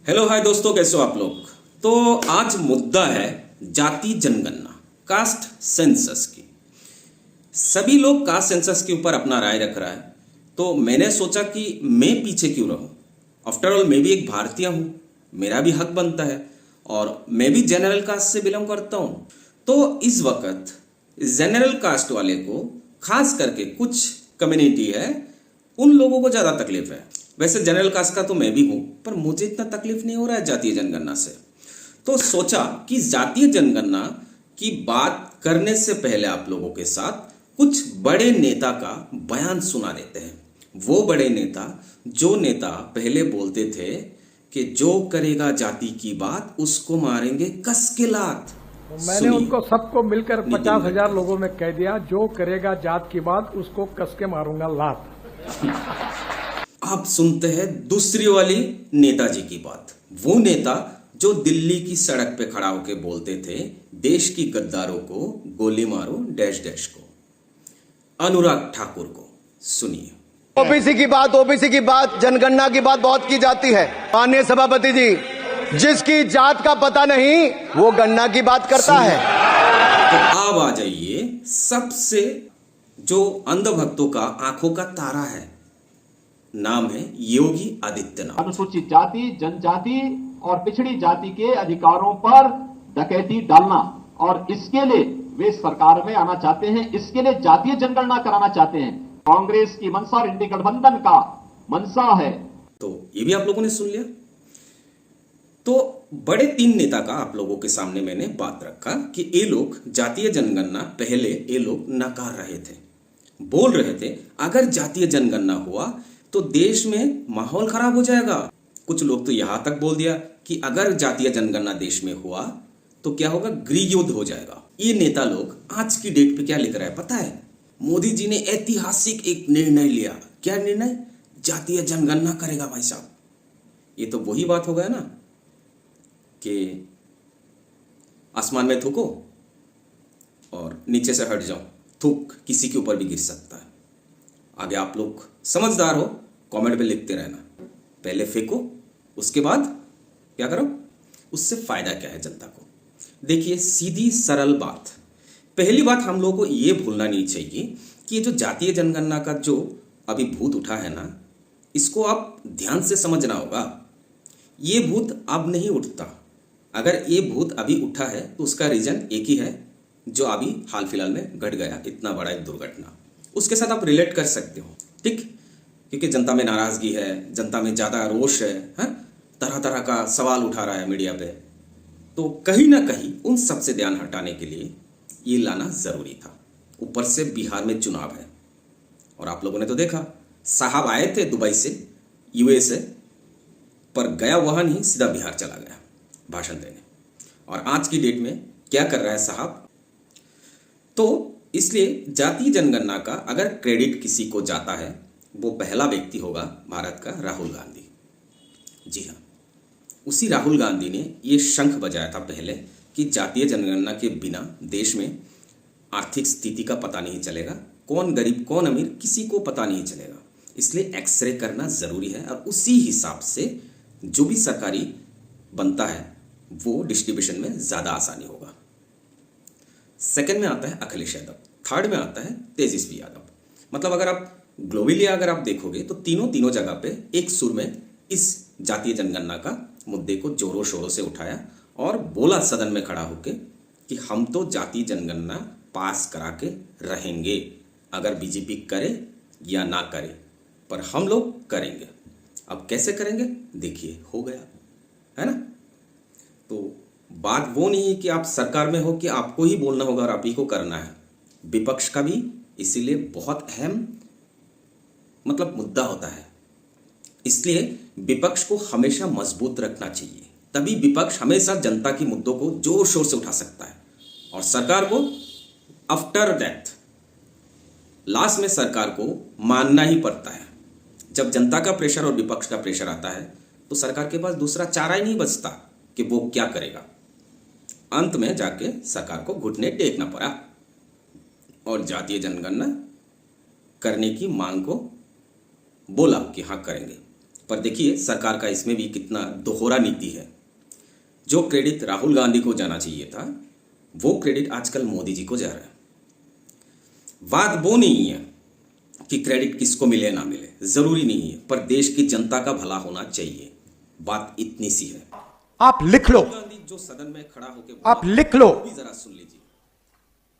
Hello hi दोस्तों, कैसे हो आप लोग। तो आज मुद्दा है जाति जनगणना, कास्ट सेंसस की। सभी लोग कास्ट सेंसस के ऊपर अपना राय रख रहा है, तो मैंने सोचा कि मैं पीछे क्यों रहूं। आफ्टर ऑल मैं भी एक भारतीय हूं, मेरा भी हक बनता है और मैं भी जनरल कास्ट से बिलोंग करता हूं। तो इस वक्त जनरल कास्ट वाले को, खास करके कुछ कम्युनिटी है, उन लोगों को ज्यादा तकलीफ है। वैसे जनरल कास्ट का तो मैं भी हूं, पर मुझे इतना तकलीफ नहीं हो रहा है जातीय जनगणना से। तो सोचा कि जातीय जनगणना की बात करने से पहले आप लोगों के साथ कुछ बड़े नेता का बयान सुना देते हैं। वो बड़े नेता, जो नेता पहले बोलते थे कि जो करेगा जाति की बात उसको मारेंगे कस के लात। मैंने उनको सबको मिलकर नितिन 50,000 लोगों में कह दिया, जो करेगा जात की बात उसको कस के मारूंगा लात। आप सुनते हैं दूसरी वाली नेताजी की बात। वो नेता जो दिल्ली की सड़क पे खड़ा होकर बोलते थे, देश की गद्दारों को गोली मारो डैश डैश को। अनुराग ठाकुर को सुनिए। ओबीसी की बात, जनगणना की बात बहुत की जाती है। माननीय सभापति जी, जिसकी जात का पता नहीं वो गणना की बात करता है। तो अब आ जाइए सबसे जो अंधभक्तों का आंखों का तारा है, नाम है योगी आदित्यनाथ। अनुसूचित जाति, जनजाति और पिछड़ी जाति के अधिकारों पर डकैती डालना, और इसके लिए वे सरकार में आना चाहते हैं, इसके लिए जातीय जनगणना कराना चाहते हैं। कांग्रेस की मंशा और इंडी गठबंधन का मंशा है। तो ये भी आप लोगों ने सुन लिया। तो बड़े तीन नेता का आप लोगों के सामने मैंने बात रखा कि ये लोग जातीय जनगणना पहले ये लोग नकार रहे थे, बोल रहे थे अगर जातीय जनगणना हुआ तो देश में माहौल खराब हो जाएगा। कुछ लोग तो यहां तक बोल दिया कि अगर जातीय जनगणना देश में हुआ तो क्या होगा, गृह युद्ध हो जाएगा। ये नेता लोग आज की डेट पे क्या लिख रहा है पता है? मोदी जी ने ऐतिहासिक एक निर्णय लिया। क्या निर्णय? जातीय जनगणना करेगा भाई साहब। ये तो वही बात हो गया ना कि आसमान में थूको और नीचे से हट जाओ, थूक किसी के ऊपर भी गिर सकता है। आगे आप लोग समझदार हो, कमेंट पे लिखते रहना। पहले फेंको, उसके बाद क्या करो, उससे फायदा क्या है जनता को। देखिए सीधी सरल बात। पहली बात, हम लोगों को यह भूलना नहीं चाहिए कि ये जो जातीय जनगणना का जो अभी भूत उठा है ना, इसको आप ध्यान से समझना होगा। ये भूत अब नहीं उठता। अगर ये भूत अभी उठा है तो उसका रीजन एक ही है, जो अभी हाल फिलहाल में घट गया, इतना बड़ा एक दुर्घटना। उसके साथ आप रिलेट कर सकते हो, ठीक? क्योंकि जनता में नाराजगी है, जनता में ज्यादा रोष है, तरह तरह का सवाल उठा रहा है मीडिया पे। तो कहीं ना कहीं उन सब से ध्यान हटाने के लिए ये लाना जरूरी था। ऊपर से बिहार में चुनाव है और आप लोगों ने तो देखा, साहब आए थे दुबई से, यूएसए, पर गया वहां नहीं, सीधा बिहार चला गया भाषण देने। और आज की डेट में क्या कर रहा है साहब? तो इसलिए जातीय जनगणना का अगर क्रेडिट किसी को जाता है, वो पहला व्यक्ति होगा भारत का राहुल गांधी। जी हाँ, उसी राहुल गांधी ने ये शंख बजाया था पहले कि जातीय जनगणना के बिना देश में आर्थिक स्थिति का पता नहीं चलेगा, कौन गरीब कौन अमीर किसी को पता नहीं चलेगा। इसलिए एक्सरे करना जरूरी है और उसी हिसाब से जो भी सरकारी बनता है वो डिस्ट्रीब्यूशन में ज्यादा आसानी होगा। सेकंड में आता है अखिलेश यादव, थर्ड में आता है तेजस्वी यादव। मतलब अगर आप ग्लोबली अगर आप देखोगे तो तीनों जगह पे एक सुर में इस जातीय जनगणना का मुद्दे को जोरों शोरों से उठाया और बोला सदन में खड़ा होकर कि हम तो जातीय जनगणना पास करा के रहेंगे, अगर बीजेपी करे या ना करे, पर हम लोग करेंगे। अब कैसे करेंगे देखिए, हो गया है ना। तो बात वो नहीं है कि आप सरकार में हो कि आपको ही बोलना होगा और आप ही को करना है। विपक्ष का भी इसीलिए बहुत अहम मतलब मुद्दा होता है। इसलिए विपक्ष को हमेशा मजबूत रखना चाहिए, तभी विपक्ष हमेशा जनता के मुद्दों को जोर शोर से उठा सकता है। और सरकार को आफ्टर डेथ लास्ट में सरकार को मानना ही पड़ता है। जब जनता का प्रेशर और विपक्ष का प्रेशर आता है तो सरकार के पास दूसरा चारा ही नहीं बचता कि वो क्या करेगा। अंत में जाके सरकार को घुटने टेकना पड़ा और जातीय जनगणना करने की मांग को बोला कि हाँ करेंगे। पर देखिए सरकार का इसमें भी कितना दोहरा नीति है। जो क्रेडिट राहुल गांधी को जाना चाहिए था, वो क्रेडिट आजकल मोदी जी को जा रहा है। बात वो नहीं है कि क्रेडिट किसको मिले ना मिले, जरूरी नहीं है, पर देश की जनता का भला होना चाहिए। बात इतनी सी है। आप लिख लो, राहुल गांधी जो सदन में खड़ा होकर आप लिख लो, भी जरा सुन लीजिए।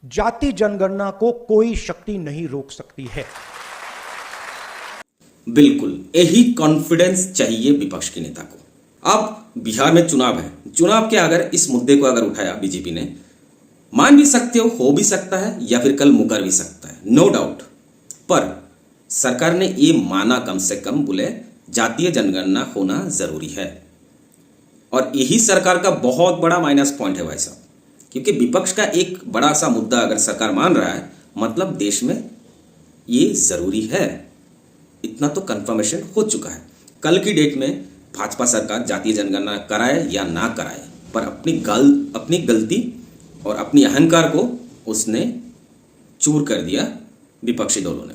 जाति जनगणना को कोई शक्ति नहीं रोक सकती है। बिल्कुल यही कॉन्फिडेंस चाहिए विपक्ष के नेता को। अब बिहार में चुनाव है, चुनाव के अगर इस मुद्दे को अगर उठाया बीजेपी ने, मान भी सकते हो भी सकता है या फिर कल मुकर भी सकता है, नो डाउट, पर सरकार ने ये माना कम से कम, बोले जातीय जनगणना होना जरूरी है। और यही सरकार का बहुत बड़ा माइनस पॉइंट है भाई साहब, क्योंकि विपक्ष का एक बड़ा सा मुद्दा अगर सरकार मान रहा है, मतलब देश में ये जरूरी है। इतना तो कंफर्मेशन हो चुका है। कल की डेट में भाजपा सरकार जातीय जनगणना कराए या ना कराए, पर अपनी गलती और अपनी अहंकार को उसने चूर कर दिया विपक्षी दलों ने।